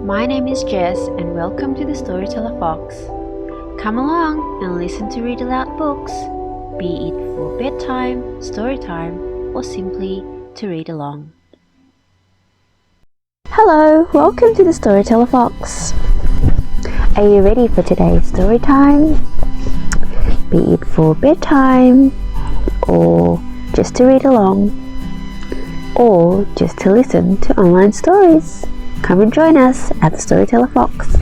My name is Jess and welcome to the Storyteller Fox. Come along and listen to read aloud books, be it for bedtime, story time, or simply to read along. Hello, welcome to the Storyteller Fox. Are you ready for today's story time? Be it for bedtime, or just to read along, or just to listen to online stories. Come and join us at the Storyteller Fox.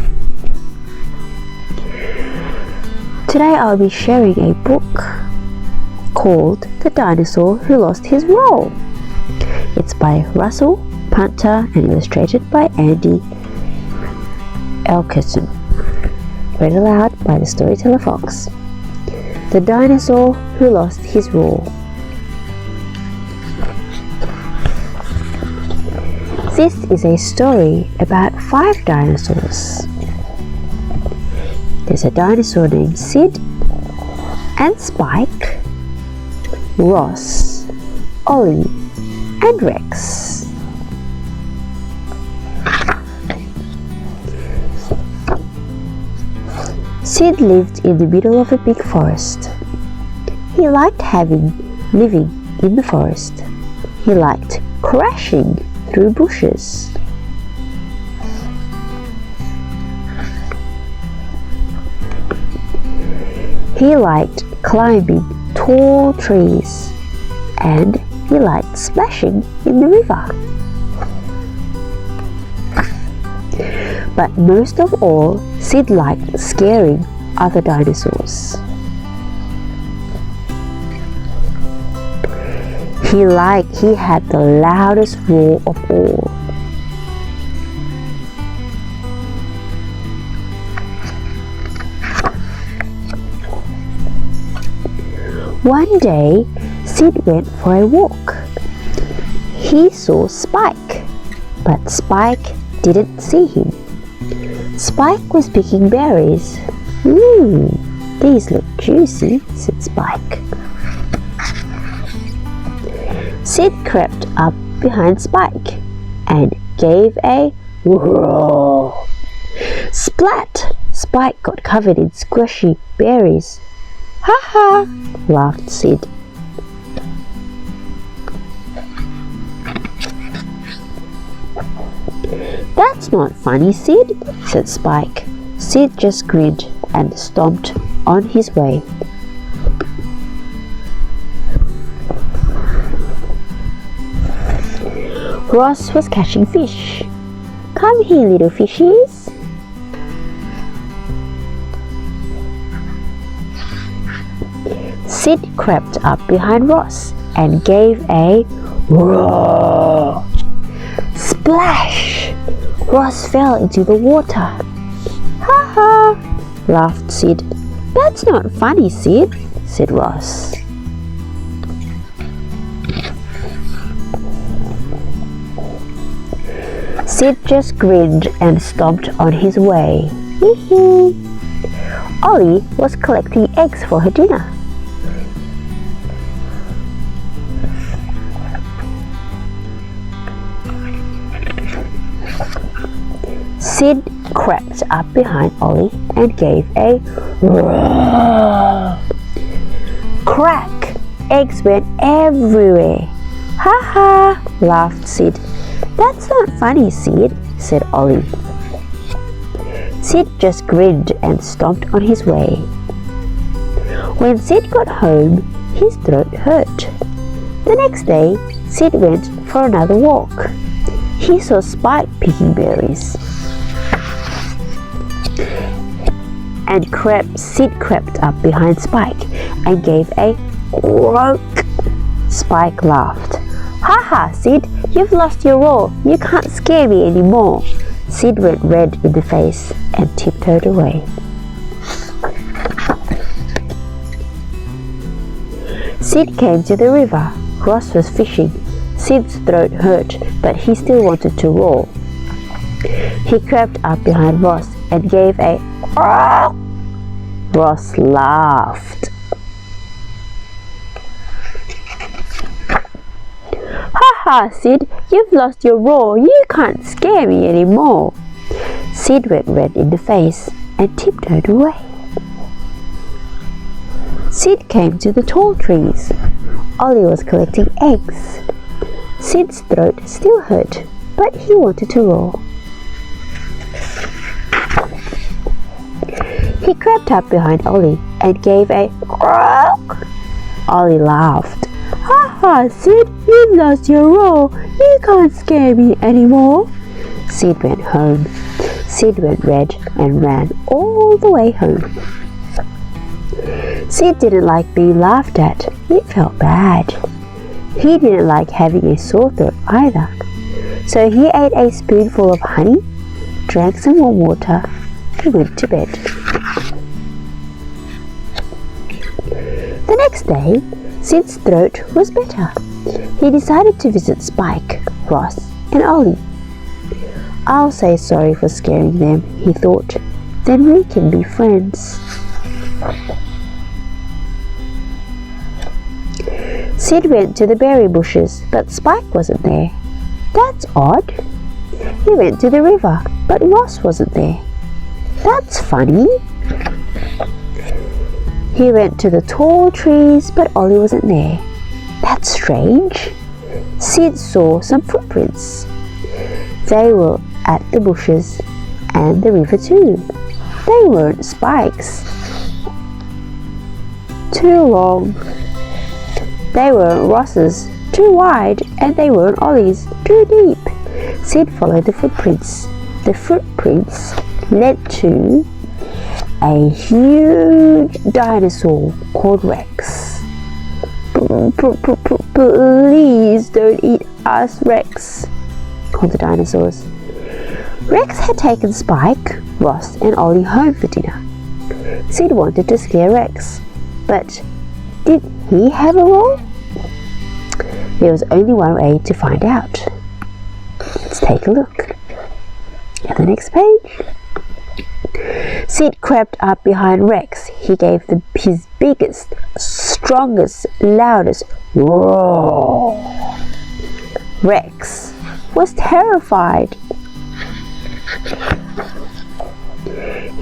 Today I'll be sharing a book called The Dinosaur Who Lost His Role. It's by Russell Punter and illustrated by Andy Elkerson. Read aloud by the Storyteller Fox. The Dinosaur Who Lost His Role. This is a story about 5 dinosaurs. There's a dinosaur named Sid and Spike, Ross, Ollie, and Rex. Sid lived in the middle of a big forest. He liked living in the forest. He liked crashing through bushes. He liked climbing tall trees, and he liked splashing in the river. But most of all, Sid liked scaring other dinosaurs. He had the loudest roar of all. One day, Sid went for a walk. He saw Spike, but Spike didn't see him. Spike was picking berries. These look juicy, said Spike. Sid crept up behind Spike and gave a roar. Splat! Spike got covered in squishy berries. Ha ha! Laughed Sid. That's not funny, Sid, said Spike. Sid just grinned and stomped on his way. Ross was catching fish. Come here, little fishies. Sid crept up behind Ross and gave a roar. Splash! Ross fell into the water. Ha ha! Laughed Sid. That's not funny, Sid, said Ross. Sid just grinned and stomped on his way. Hee hee! Ollie was collecting eggs for her dinner. Sid crept up behind Ollie and gave a roar. Crack! Eggs went everywhere. Ha ha! Laughed Sid. That's not funny, Sid, said Ollie. Sid just grinned and stomped on his way. When Sid got home, his throat hurt. The next day, Sid went for another walk. He saw Spike picking berries. And Sid crept up behind Spike and gave a croak. Spike laughed. Ha ha, Sid, you've lost your roar. You can't scare me anymore. Sid went red in the face and tiptoed away. Sid came to the river. Ross was fishing. Sid's throat hurt, but he still wanted to roar. He crept up behind Ross and gave a croak. Ross laughed. Ha ha, Sid, you've lost your roar. You can't scare me anymore. Sid went red in the face and tiptoed away. Sid came to the tall trees. Ollie was collecting eggs. Sid's throat still hurt, but he wanted to roar. He crept up behind Ollie and gave a croak. Ollie laughed. "Ha ha, Sid, you've lost your roar. You can't scare me anymore." Sid went home. Sid went red and ran all the way home. Sid didn't like being laughed at. It felt bad. He didn't like having a sore throat either. So he ate a spoonful of honey, drank some warm water, and went to bed. The next day, Sid's throat was better. He decided to visit Spike, Ross, and Ollie. "I'll say sorry for scaring them," he thought. "Then we can be friends." Sid went to the berry bushes, but Spike wasn't there. "That's odd." He went to the river, but Ross wasn't there. "That's funny." He went to the tall trees, but Ollie wasn't there. "That's strange." Sid saw some footprints. They were at the bushes and the river too. They weren't Spike's. Too long. They weren't Ross's. Too wide. And they weren't Ollie's. Too deep. Sid followed the footprints. The footprints led to a huge dinosaur called Rex. "Please don't eat us, Rex," called the dinosaurs. Rex had taken Spike, Ross, and Ollie home for dinner. Sid wanted to scare Rex, but did he have a roar? There was only one way to find out. Let's take a look at the next page. Sid crept up behind Rex. He gave his biggest, strongest, loudest roar. Rex was terrified.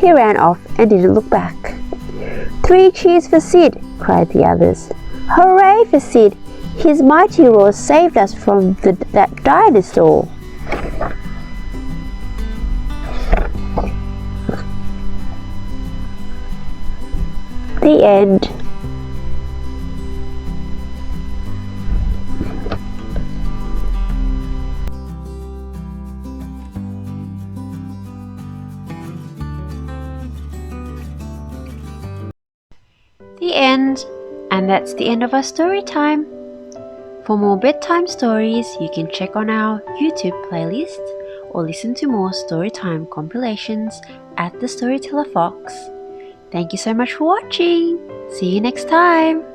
He ran off and didn't look back. "3 cheers for Sid," cried the others. "Hooray for Sid! His mighty roar saved us from that dinosaur." The end. The end. And that's the end of our story time. For more bedtime stories, you can check on our YouTube playlist or listen to more storytime compilations at the Storyteller Fox. Thank you so much for watching. See you next time.